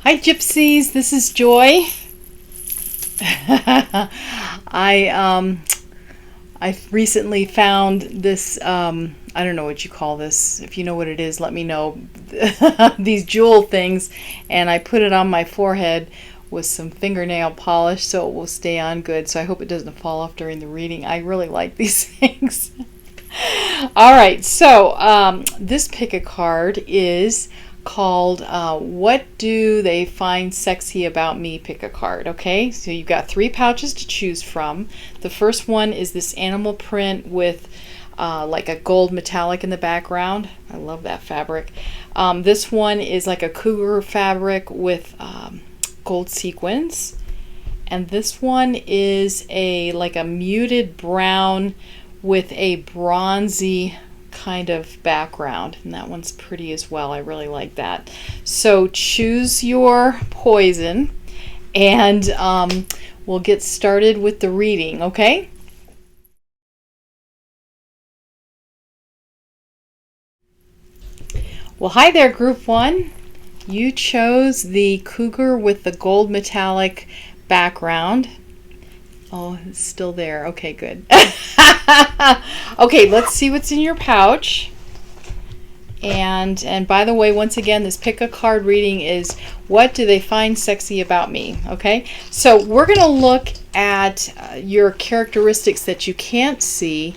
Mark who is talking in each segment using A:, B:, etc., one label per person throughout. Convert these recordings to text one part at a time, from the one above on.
A: Hi Gypsies, this is Joy. I recently found this I don't know what you call this. If you know what it is, let me know. These jewel things, and I put it on my forehead with some fingernail polish so it will stay on good. So I hope it doesn't fall off during the reading. I really like these things. All right, so this pick a card is called What Do They Find Sexy About Me? Pick a card. Okay, so you've got 3 pouches to choose from. The first one is this animal print with like a gold metallic in the background. I love that fabric. This one is like a cougar fabric with gold sequins, and this one is like a muted brown with a bronzy kind of background, and that one's pretty as well. I really like that. So choose your poison, and we'll get started with the reading, okay? Well, hi there, Group 1. You chose the cougar with the gold metallic background. Oh, it's still there. Okay, good. Okay, let's see what's in your pouch. And by the way, once again, this pick a card reading is what do they find sexy about me? Okay, so we're going to look at your characteristics that you can't see,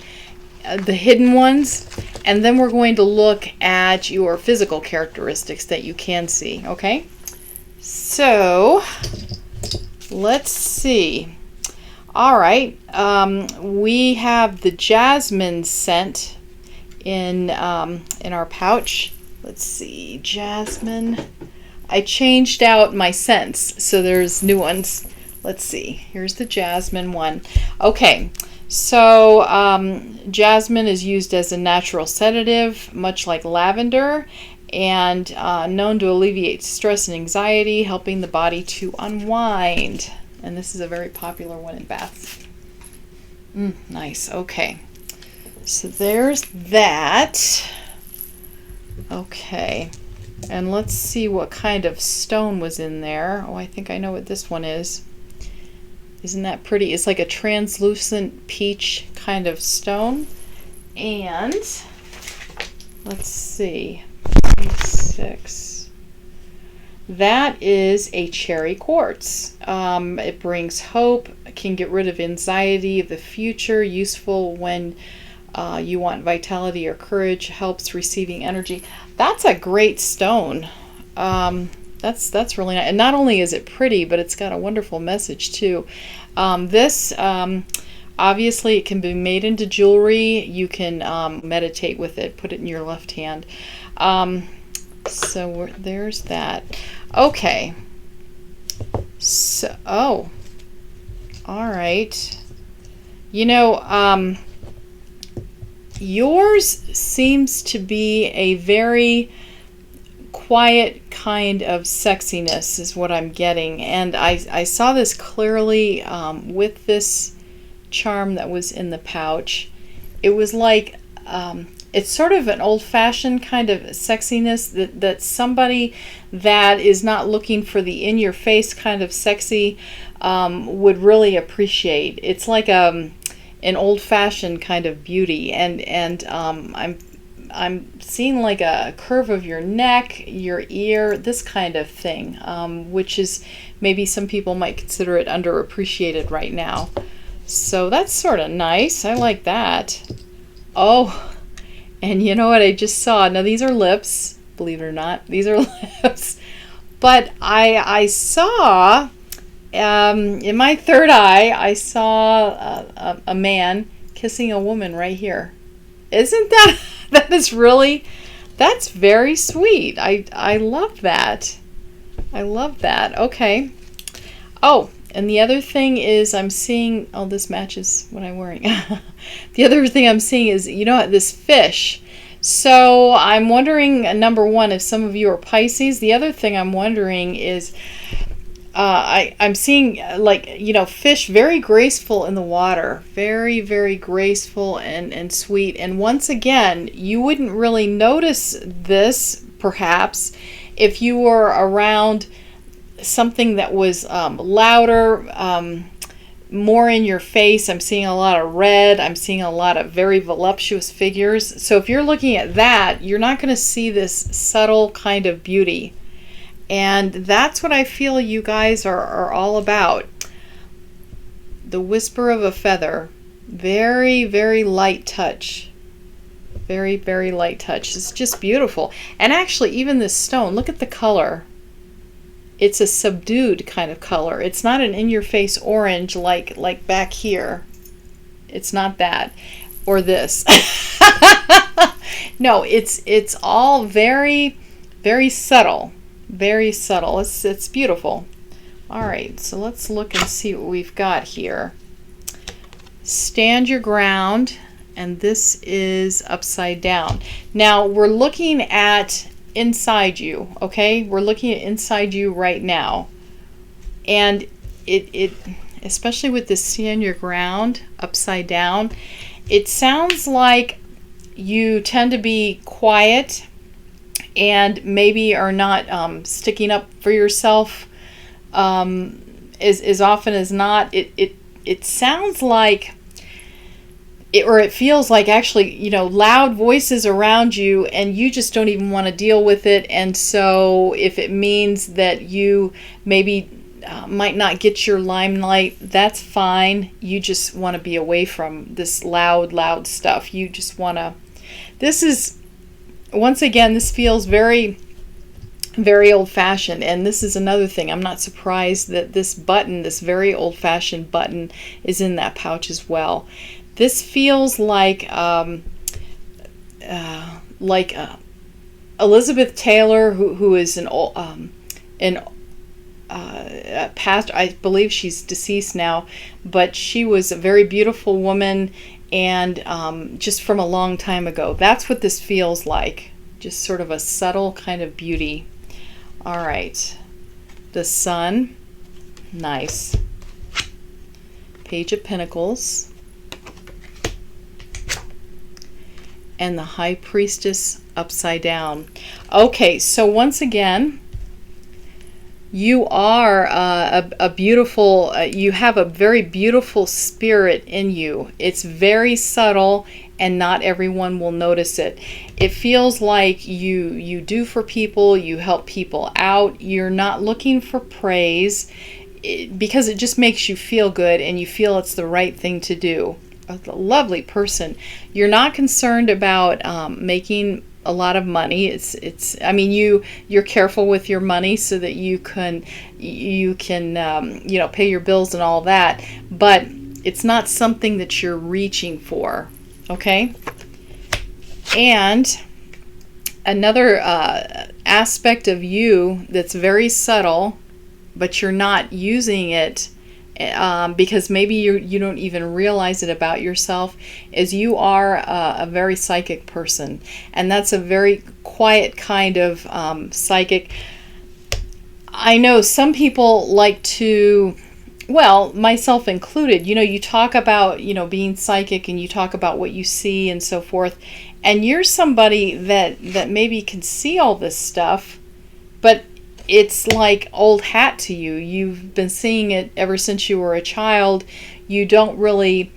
A: the hidden ones, and then we're going to look at your physical characteristics that you can see. Okay, so let's see. All right, we have the Jasmine Scent in our pouch. Let's see, Jasmine. I changed out my scents, so there's new ones. Let's see. Here's the Jasmine one. Okay, so jasmine is used as a natural sedative, much like lavender, and known to alleviate stress and anxiety, helping the body to unwind. And this is a very popular one in baths. Nice. Okay. So there's that. Okay. And let's see what kind of stone was in there. Oh, I think I know what this one is. Isn't that pretty? It's like a translucent peach kind of stone. And let's see. 6. That is a cherry quartz. It brings hope, can get rid of anxiety of the future, useful when you want vitality or courage, helps receiving energy. That's a great stone. That's really nice. And not only is it pretty, but it's got a wonderful message too. This obviously it can be made into jewelry. You can meditate with it, put it in your left hand. So there's that. Okay. So, oh, all right. You know, yours seems to be a very quiet kind of sexiness is what I'm getting. And I saw this clearly with this charm that was in the pouch. It was like, it's sort of an old-fashioned kind of sexiness that somebody that is not looking for the in-your-face kind of sexy would really appreciate. It's like an old-fashioned kind of beauty, and I'm seeing like a curve of your neck, your ear, this kind of thing, which is maybe some people might consider it underappreciated right now. So that's sort of nice. I like that. Oh. And you know what I just saw? Now these are lips, believe it or not. These are lips. But I saw, in my third eye, I saw a man kissing a woman right here. Isn't that, that's very sweet. I love that. I love that. Okay. Oh, and the other thing is I'm seeing, oh, this matches what I'm wearing. The other thing I'm seeing is, you know, this fish. So I'm wondering, number one, if some of you are Pisces. The other thing I'm wondering is, I'm seeing, like, you know, fish very graceful in the water. Very, very graceful and sweet. And once again, you wouldn't really notice this, perhaps, if you were around something that was louder, more in your face. I'm seeing a lot of red. I'm seeing a lot of very voluptuous figures. So if you're looking at that, you're not going to see this subtle kind of beauty. And that's what I feel you guys are all about. The whisper of a feather. Very, very light touch. Very, very light touch. It's just beautiful. And actually, even this stone, look at the color. It's a subdued kind of color. It's not an in-your-face orange like back here. It's not that. Or this. No, it's all very, very subtle. Very subtle. It's beautiful. All right, so let's look and see what we've got here. Stand your ground, and this is upside down. Now, we're looking at inside you, okay? We're looking at inside you right now. And it especially with this stand your ground upside down, it sounds like you tend to be quiet and maybe are not sticking up for yourself as often as not. It sounds like or it feels like actually, loud voices around you, and you just don't even want to deal with it. And so if it means that you maybe might not get your limelight, that's fine. You just want to be away from this loud stuff. You just want to... This is, once again, this feels very, very old-fashioned. And this is another thing. I'm not surprised that this button, this very old-fashioned button, is in that pouch as well. This feels like Elizabeth Taylor, who is past. I believe she's deceased now, but she was a very beautiful woman, and just from a long time ago. That's what this feels like. Just sort of a subtle kind of beauty. All right, the Sun, nice. Page of Pentacles. And the High Priestess upside down. Okay, so once again, you are a beautiful, you have a very beautiful spirit in you. It's very subtle, and not everyone will notice it. It feels like you do for people, you help people out. You're not looking for praise because it just makes you feel good, and you feel it's the right thing to do. A lovely person. You're not concerned about making a lot of money. I mean, you're careful with your money so that you can pay your bills and all that, but it's not something that you're reaching for, okay? And another aspect of you that's very subtle, but you're not using it because maybe you don't even realize it about yourself, is you are a very psychic person, and that's a very quiet kind of psychic. I know some people like to, well, myself included, you talk about being psychic, and you talk about what you see and so forth, and you're somebody that maybe can see all this stuff, but it's like old hat to you. You've been seeing it ever since you were a child. You don't really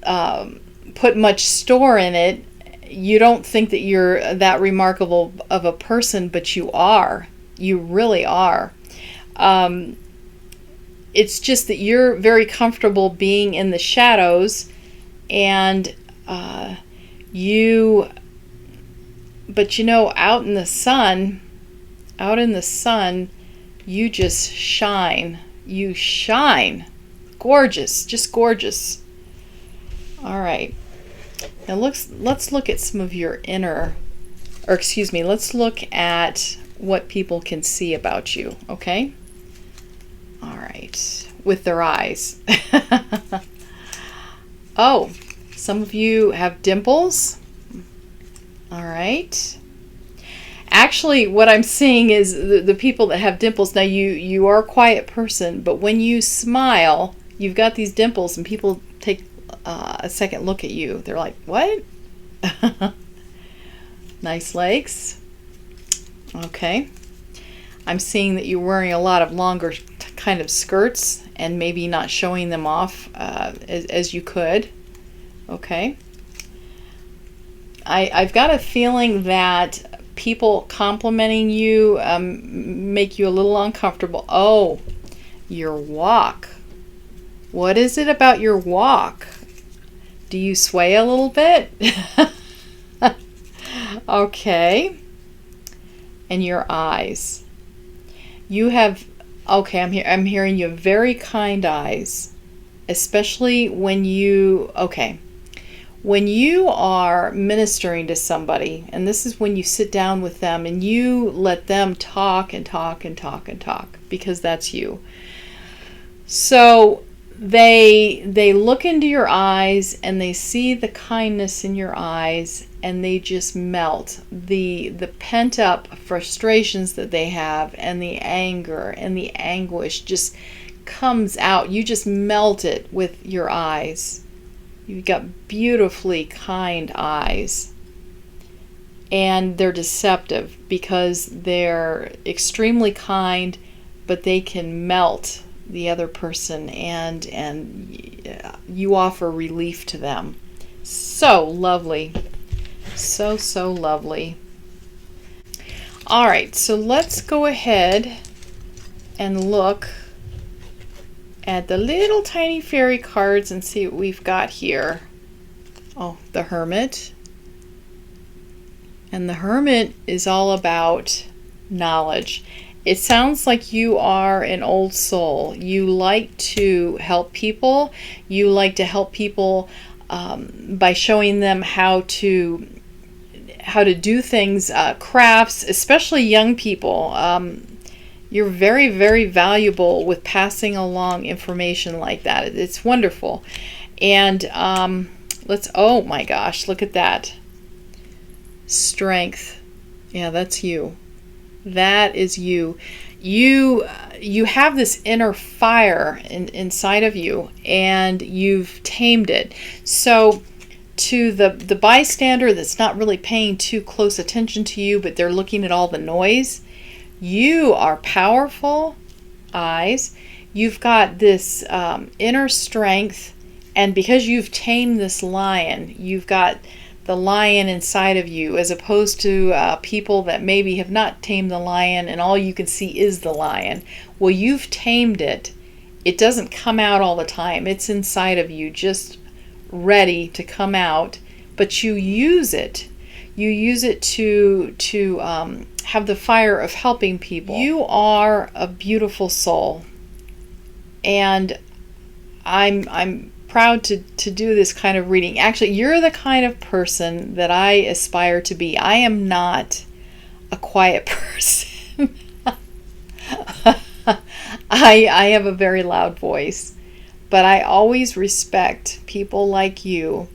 A: put much store in it. You don't think that you're that remarkable of a person, but you are. You really are. It's just that you're very comfortable being in the shadows, and out in the sun... Out in the sun, you just shine. You shine. Gorgeous. Just gorgeous. All right. Now let's look at some of your inner, let's look at what people can see about you, okay? All right. With their eyes. Oh, some of you have dimples. All right. Actually, what I'm seeing is the people that have dimples. Now, you are a quiet person, but when you smile, you've got these dimples, and people take a second look at you. They're like, what? Nice legs. Okay. I'm seeing that you're wearing a lot of longer kind of skirts and maybe not showing them off as you could. Okay. I've got a feeling that people complimenting you make you a little uncomfortable. Oh, your walk. What is it about your walk? Do you sway a little bit? Okay. And your eyes. You have, okay, I'm hearing you have very kind eyes, especially when you, okay, when you are ministering to somebody, and this is when you sit down with them and you let them talk and talk and talk and talk, because that's you. So they look into your eyes and they see the kindness in your eyes, and they just melt. The pent up frustrations that they have, and the anger and the anguish just comes out. You just melt it with your eyes. You've got beautifully kind eyes, and they're deceptive because they're extremely kind, but they can melt the other person, and you offer relief to them. So lovely. So lovely. All right, so let's go ahead and look at the little tiny fairy cards and see what we've got here. Oh, the Hermit. And the Hermit is all about knowledge. It sounds like you are an old soul. You like to help people. You like to help people by showing them how to do things, crafts, especially young people. You're very, very valuable with passing along information like that. It's wonderful. And oh my gosh, look at that. Strength. Yeah, that's you. That is you. You have this inner fire inside of you, and you've tamed it. So to the bystander that's not really paying too close attention to you, but they're looking at all the noise, you are powerful eyes. You've got this inner strength, and because you've tamed this lion, you've got the lion inside of you, as opposed to people that maybe have not tamed the lion and all you can see is the lion. Well, you've tamed it. It doesn't come out all the time. It's inside of you, just ready to come out, but you use it. You use it to have the fire of helping people. You are a beautiful soul, and I'm proud to do this kind of reading. Actually, you're the kind of person that I aspire to be. I am not a quiet person. I have a very loud voice, but I always respect people like you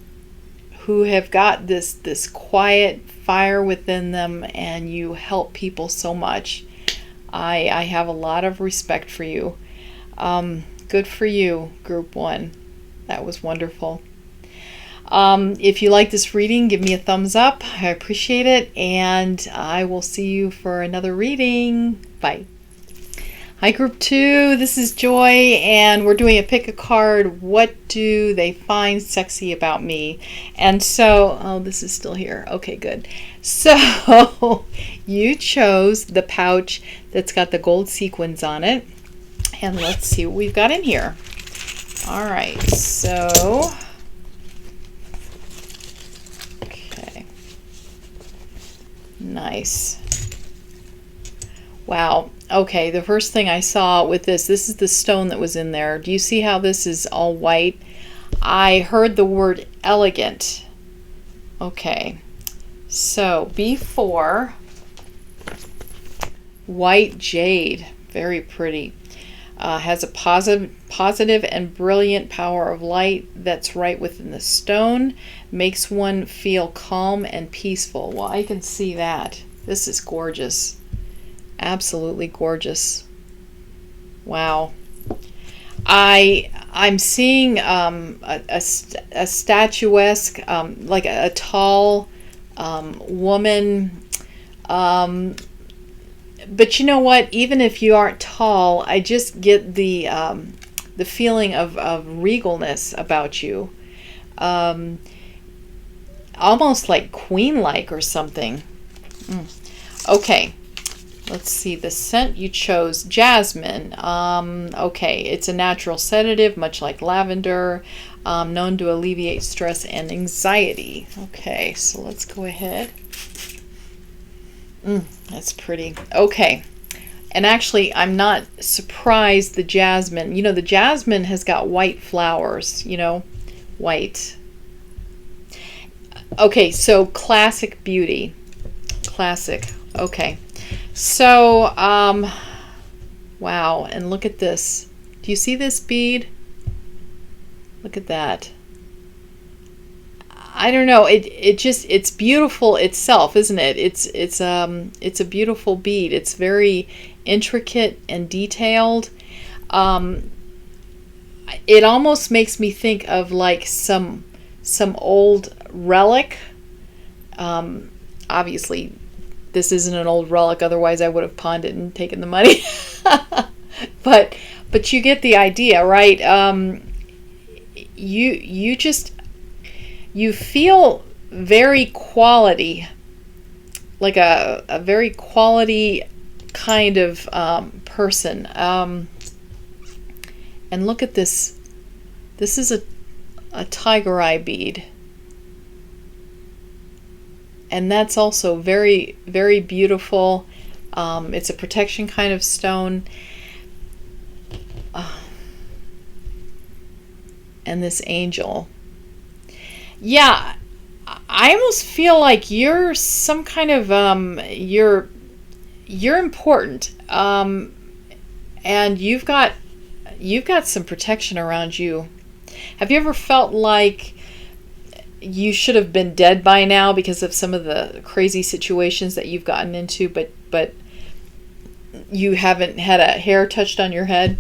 A: who have got this quiet fire within them, and you help people so much. I have a lot of respect for you. Good for you, Group 1. That was wonderful. If you like this reading, give me a thumbs up. I appreciate it, and I will see you for another reading. Bye. Hi, Group 2. This is Joy, and we're doing a pick a card. What do they find sexy about me? And so, oh, this is still here. Okay, good. So, you chose the pouch that's got the gold sequins on it. And let's see what we've got in here. All right, so, okay, nice. Wow, okay, the first thing I saw with this is the stone that was in there. Do you see how this is all white? I heard the word elegant. Okay, so B4, white jade, very pretty. Has a positive and brilliant power of light that's right within the stone. Makes one feel calm and peaceful. Well, I can see that. This is gorgeous. Absolutely gorgeous. Wow. I'm seeing a statuesque, like a tall woman, but you know what? Even if you aren't tall, I just get the feeling of regalness about you, almost like queen-like or something. Okay, let's see. The scent you chose, jasmine. Okay, it's a natural sedative, much like lavender, known to alleviate stress and anxiety. Okay, so let's go ahead. That's pretty. Okay. And actually, I'm not surprised the jasmine. The jasmine has got white flowers, white. Okay, so classic beauty. Classic. Okay. So, wow. And look at this. Do you see this bead? Look at that. I don't know. It's beautiful itself, isn't it? It's a beautiful bead. It's very intricate and detailed. It almost makes me think of like some old relic. Obviously, this isn't an old relic. Otherwise, I would have pawned it and taken the money. but you get the idea, right? You feel very quality, like a very quality kind of person. And look at this. This is a tiger eye bead. And that's also very, very beautiful. It's a protection kind of stone. And this angel. Yeah, I almost feel like you're some kind of you're important, and you've got some protection around you. Have you ever felt like you should have been dead by now because of some of the crazy situations that you've gotten into, but you haven't had a hair touched on your head?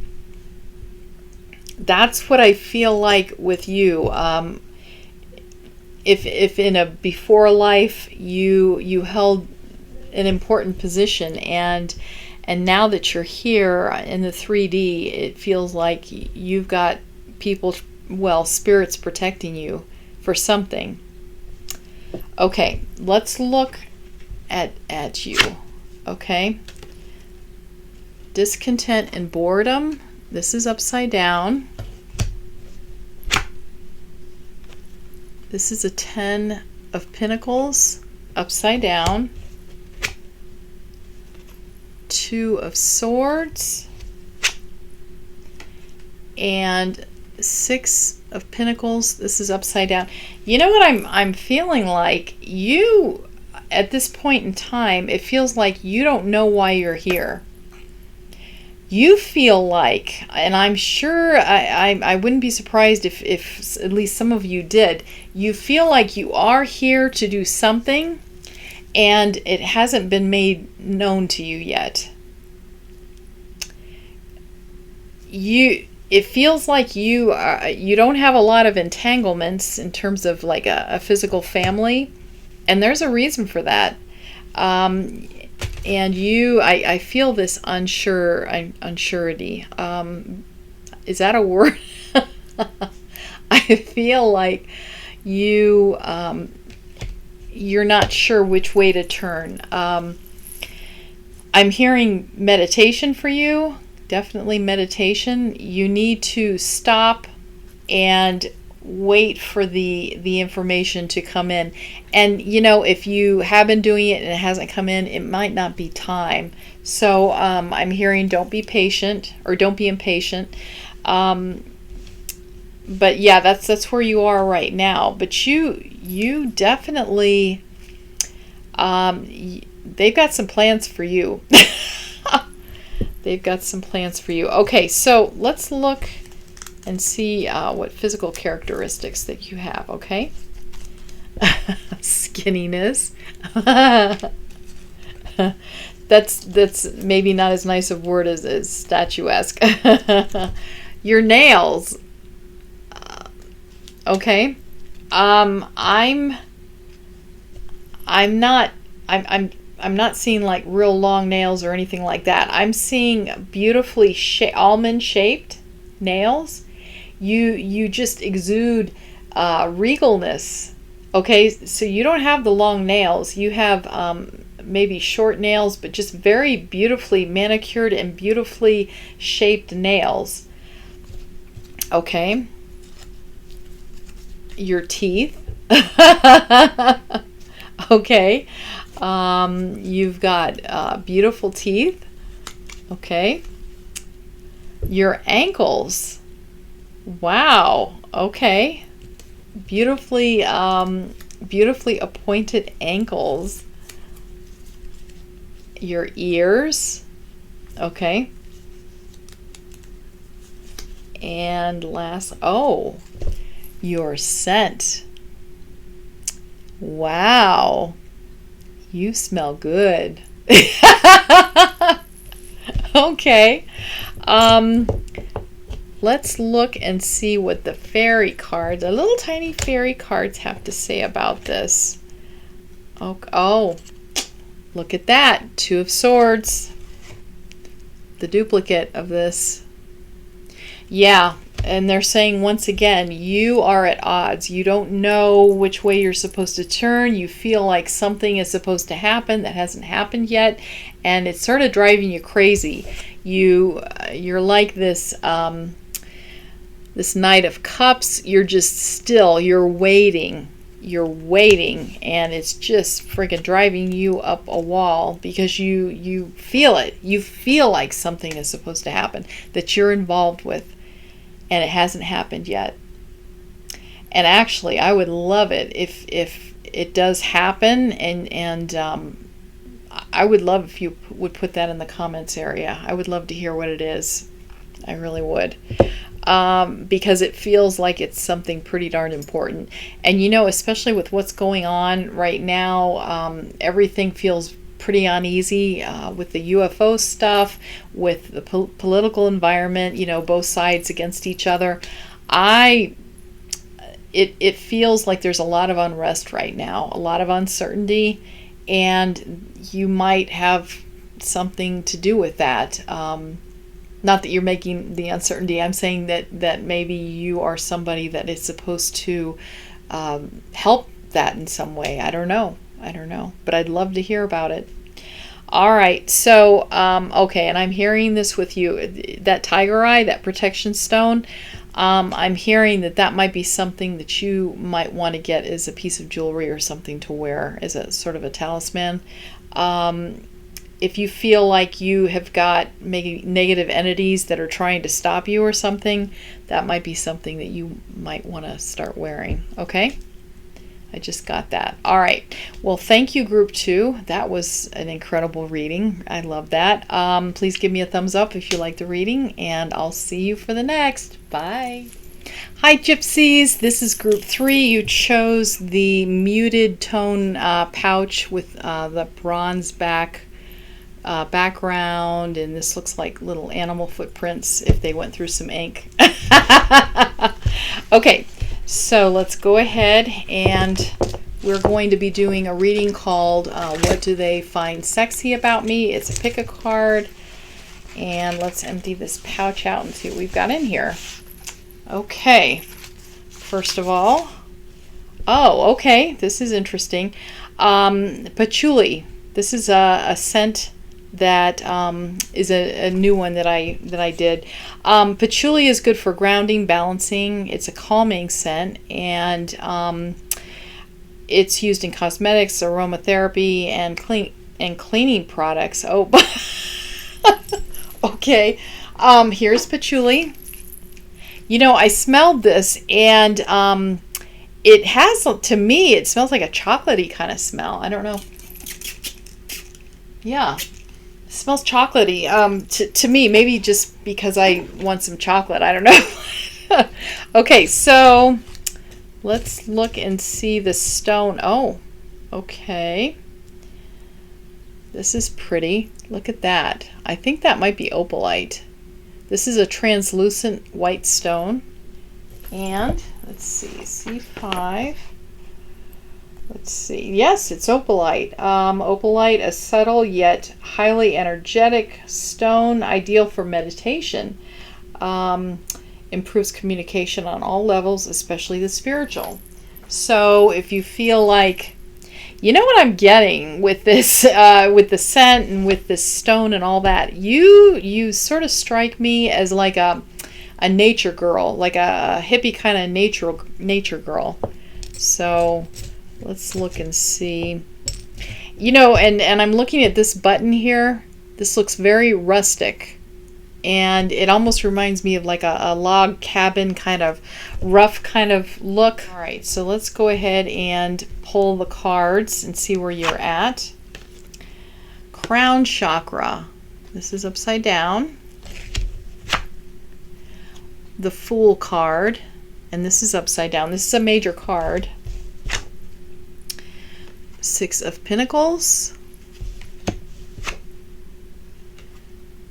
A: That's what I feel like with you. If in a before life you held an important position, and now that you're here in the 3D, it feels like you've got people, spirits protecting you for something. Okay, let's look at you. Okay, discontent and boredom. This is upside down. This is a 10 of Pentacles, upside down. 2 of Swords. And 6 of Pentacles. This is upside down. You know what I'm feeling like? You, at this point in time, it feels like you don't know why you're here. You feel like, and I'm sure I wouldn't be surprised if at least some of you did, you feel like you are here to do something and it hasn't been made known to you yet. It feels like you don't have a lot of entanglements in terms of like a physical family, and there's a reason for that. And I feel this unsurety. Is that a word? I feel like you're not sure which way to turn. I'm hearing meditation for you. Definitely meditation. You need to stop and wait for the information to come in. And if you have been doing it and it hasn't come in, it might not be time. So I'm hearing don't be patient, or don't be impatient. But yeah, that's where you are right now. But you definitely they've got some plans for you. They've got some plans for you. Okay, so let's look and see what physical characteristics that you have, okay? Skinniness. That's maybe not as nice a word as statuesque. Your nails. Okay. I'm I'm not seeing like real long nails or anything like that. I'm seeing beautifully almond shaped nails. You just exude regalness. Okay, so you don't have the long nails. You have maybe short nails, but just very beautifully manicured and beautifully shaped nails. Okay. Your teeth. Okay. You've got beautiful teeth. Okay. Your ankles. Wow. Okay. Beautifully appointed ankles. Your ears. Okay. And last, oh, your scent. Wow. You smell good. Okay. Let's look and see what the fairy cards, the little tiny fairy cards, have to say about this. Oh, look at that. Two of Swords. The duplicate of this. Yeah, and they're saying once again, you are at odds. You don't know which way you're supposed to turn. You feel like something is supposed to happen that hasn't happened yet, and it's sort of driving you crazy. You're like this this Knight of Cups. You're just still. You're waiting. You're waiting, and it's just freaking driving you up a wall because you feel it. You feel like something is supposed to happen that you're involved with, and it hasn't happened yet. And actually, I would love it if it does happen, and I would love if you would put that in the comments area. I would love to hear what it is. I really would. Because it feels like it's something pretty darn important. And you know, especially with what's going on right now, everything feels pretty uneasy with the UFO stuff, with the political environment, you know, both sides against each other. It feels like there's a lot of unrest right now, a lot of uncertainty, and you might have something to do with that. Not that you're making the uncertainty. I'm saying that maybe you are somebody that is supposed to help that in some way. I don't know. But I'd love to hear about it. All right. So, okay. And I'm hearing this with you. That tiger eye, that protection stone, I'm hearing that might be something that you might want to get as a piece of jewelry or something to wear as a sort of a talisman. If you feel like you have got maybe negative entities that are trying to stop you or something, that might be something that you might want to start wearing. Okay? I just got that. All right. Well, thank you, Group 2. That was an incredible reading. I love that. Please give me a thumbs up if you like the reading, and I'll see you for the next. Bye. Hi, Gypsies. This is Group 3. You chose the muted tone pouch with the bronze background, and this looks like little animal footprints if they went through some ink. Okay, so let's go ahead, and we're going to be doing a reading called What Do They Find Sexy About Me? It's a pick a card, and let's empty this pouch out and see what we've got in here. Okay, first of all, oh, okay, this is interesting. Patchouli. This is a scent that is a new one that I did. Patchouli is good for grounding, balancing. It's a calming scent, and it's used in cosmetics, aromatherapy, and cleaning products. Oh, okay. Here's patchouli. You know, I smelled this, and it has, to me, it smells like a chocolatey kind of smell. I don't know. Yeah. Smells chocolatey to me, maybe just because I want some chocolate. I don't know. Okay, so let's look and see the stone. Oh, okay. This is pretty. Look at that. I think that might be opalite. This is a translucent white stone. And let's see, C5. Let's see. Yes, it's opalite. Opalite, a subtle yet highly energetic stone, ideal for meditation. Improves communication on all levels, especially the spiritual. So if you feel like, you know what I'm getting with this, with the scent and with this stone and all that, you sort of strike me as like a nature girl, like a hippie kind of nature girl. So let's look and see. You know, and I'm looking at this button here. This looks very rustic. And it almost reminds me of like a log cabin kind of rough kind of look. All right, so let's go ahead and pull the cards and see where you're at. Crown chakra. This is upside down. The Fool card. And this is upside down. This is a major card. Six of Pentacles.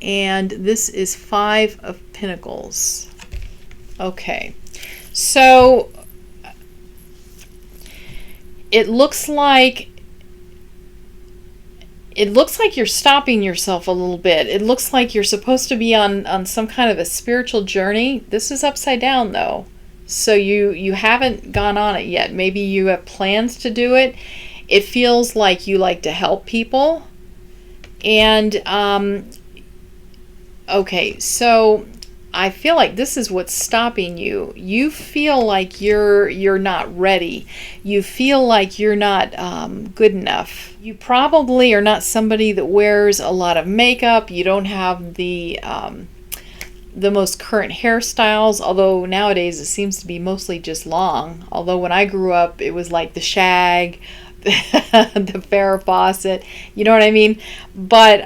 A: And this is Five of Pentacles. Okay, so it looks like you're stopping yourself a little bit. It looks like you're supposed to be on some kind of a spiritual journey. This is upside down though, so you haven't gone on it yet. Maybe you have plans to do it. It feels like you like to help people, and okay, so I feel like this is what's stopping you. You feel like you're not ready. You feel like you're not good enough. You probably are not somebody that wears a lot of makeup. You don't have the most current hairstyles, although nowadays it seems to be mostly just long. Although when I grew up, it was like the shag, the Farrah Fawcett. You know what I mean? But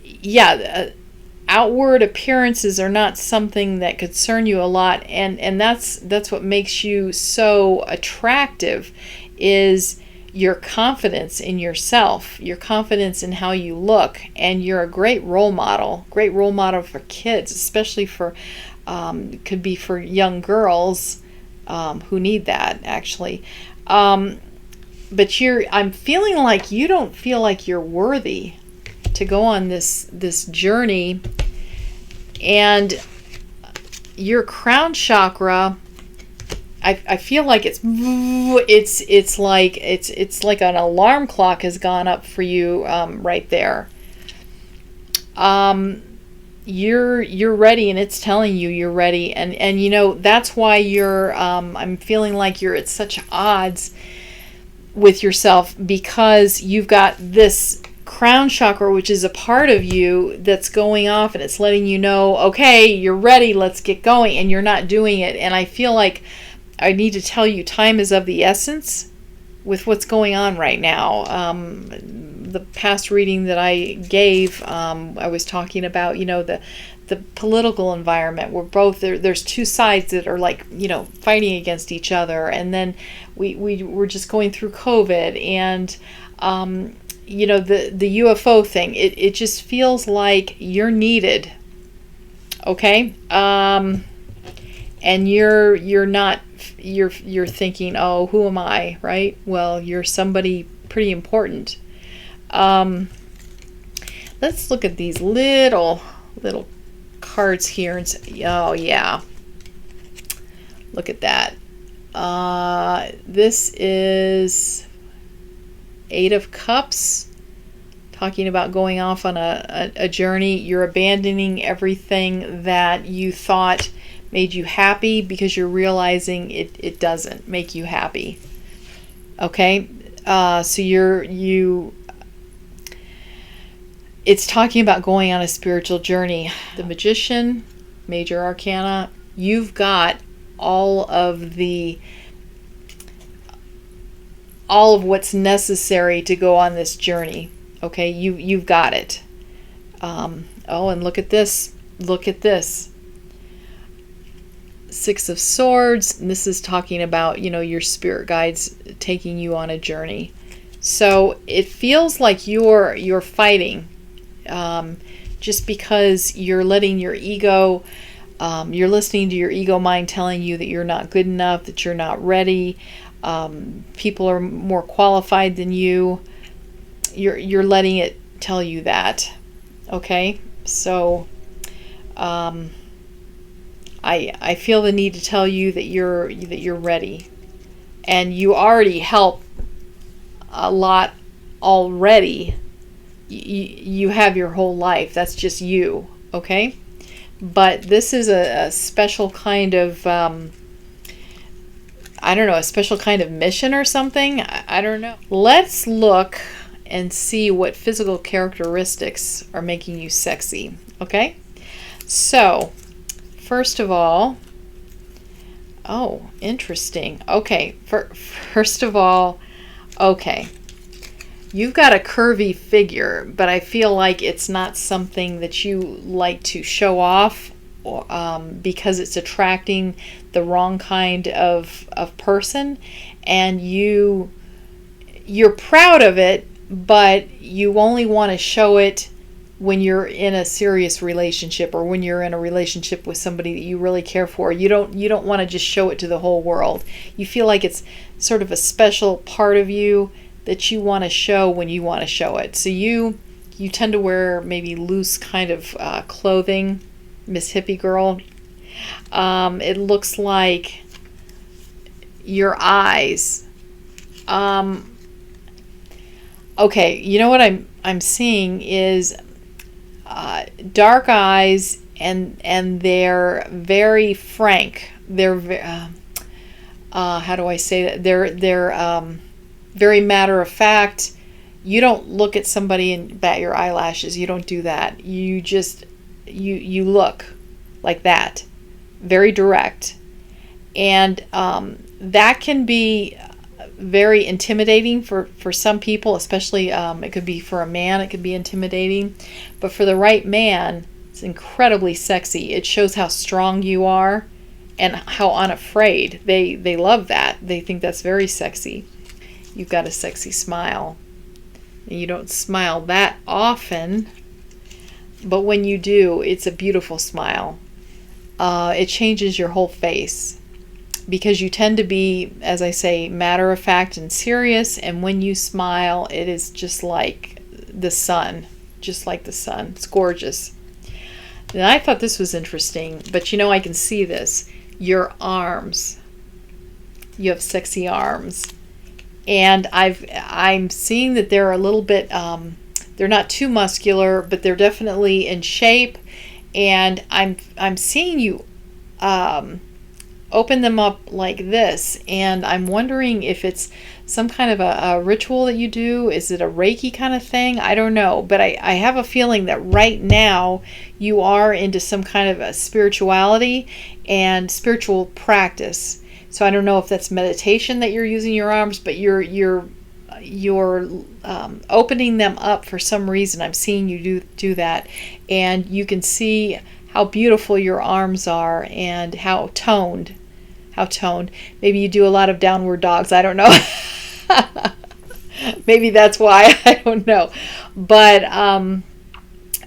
A: yeah. Outward appearances are not something that concern you a lot, and that's what makes you so attractive, is your confidence in yourself, your confidence in how you look, and you're a great role model for kids, especially for could be for young girls who need that actually. But I'm feeling like you don't feel like you're worthy to go on this journey, and your crown chakra, I feel like it's like an alarm clock has gone up for you right there. You're ready, and it's telling you you're ready, and you know that's why you're I'm feeling like you're at such odds with yourself, because you've got this crown chakra, which is a part of you that's going off, and it's letting you know, okay, you're ready, let's get going, and you're not doing it. And I feel like I need to tell you, time is of the essence with what's going on right now. The past reading that I gave, I was talking about, you know, the political environment, where both there's two sides that are like, you know, fighting against each other, and then we were just going through COVID, and you know, the UFO thing. It just feels like you're needed, okay? And you're not, you're thinking, oh, who am I, right? Well, you're somebody pretty important. Let's look at these little cards here and say, oh yeah, look at that. This is Eight of Cups, talking about going off on a journey. You're abandoning everything that you thought made you happy, because you're realizing it doesn't make you happy. Okay, so it's talking about going on a spiritual journey. The Magician, Major Arcana, you've got all of what's necessary to go on this journey. Okay, you've got it. Oh, and look at this. Look at this. Six of Swords. And this is talking about, you know, your spirit guides taking you on a journey. So it feels like you're fighting, just because you're letting your ego, you're listening to your ego mind telling you that you're not good enough, that you're not ready. people are more qualified than you. You're letting it tell you that. Okay? So I feel the need to tell you that you're ready. And you already help a lot already. You have your whole life. That's just you. Okay? But this is a special kind of, I don't know, a special kind of mission or something. I don't know. Let's look and see what physical characteristics are making you sexy. Okay? So, first of all, oh, interesting. Okay, first of all, okay. You've got a curvy figure, but I feel like it's not something that you like to show off because it's attracting the wrong kind of person, and you're proud of it, but you only want to show it when you're in a serious relationship or when you're in a relationship with somebody that you really care for. You don't want to just show it to the whole world. You feel like it's sort of a special part of you that you want to show when you want to show it. So you tend to wear maybe loose kind of clothing, Miss Hippie Girl. It looks like your eyes. Okay, you know what I'm seeing is dark eyes, and they're very frank. They're how do I say that? They're very matter of fact. You don't look at somebody and bat your eyelashes. You don't do that. You just you look like that, very direct, and that can be very intimidating for some people, especially it could be for a man. It could be intimidating, but for the right man, it's incredibly sexy. It shows how strong you are and how unafraid. They love that. They think that's very sexy. You've got a sexy smile. And you don't smile that often, but when you do, it's a beautiful smile. It changes your whole face because you tend to be, as I say, matter of fact and serious, and when you smile, it is just like the sun. Just like the sun. It's gorgeous. And I thought this was interesting, but you know, I can see this. Your arms. You have sexy arms. And I'm seeing that they're a little bit, they're not too muscular, but they're definitely in shape. And I'm seeing you open them up like this, and I'm wondering if it's some kind of a ritual that you do. Is it a Reiki kind of thing? I don't know, but I have a feeling that right now you are into some kind of a spirituality and spiritual practice. So I don't know if that's meditation that you're using your arms, but you're opening them up for some reason. I'm seeing you do that, and you can see how beautiful your arms are and how toned. Maybe you do a lot of downward dogs. I don't know. Maybe that's why. I don't know. But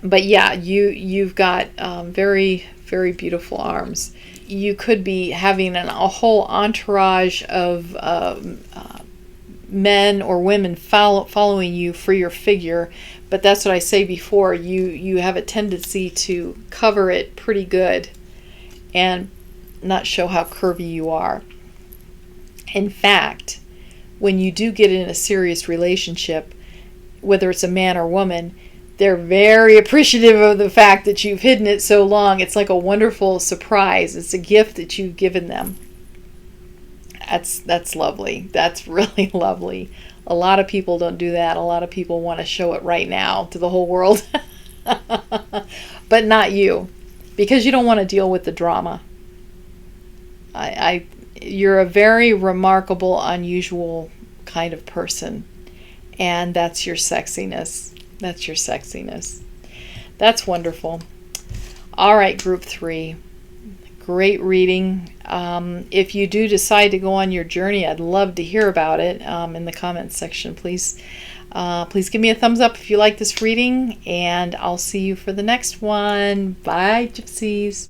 A: yeah, you've got very, very beautiful arms. You could be having a whole entourage of men or women following you for your figure, but that's what I say before. You have a tendency to cover it pretty good and not show how curvy you are. In fact, when you do get in a serious relationship, whether it's a man or woman, they're very appreciative of the fact that you've hidden it so long. It's like a wonderful surprise. It's a gift that you've given them. That's lovely. That's really lovely. A lot of people don't do that. A lot of people want to show it right now to the whole world. But not you, because you don't want to deal with the drama. You're a very remarkable, unusual kind of person, and that's your sexiness. That's your sexiness. That's wonderful. All right, group 3. Great reading. If you do decide to go on your journey, I'd love to hear about it in the comments section. Please give me a thumbs up if you like this reading, and I'll see you for the next one. Bye, gypsies.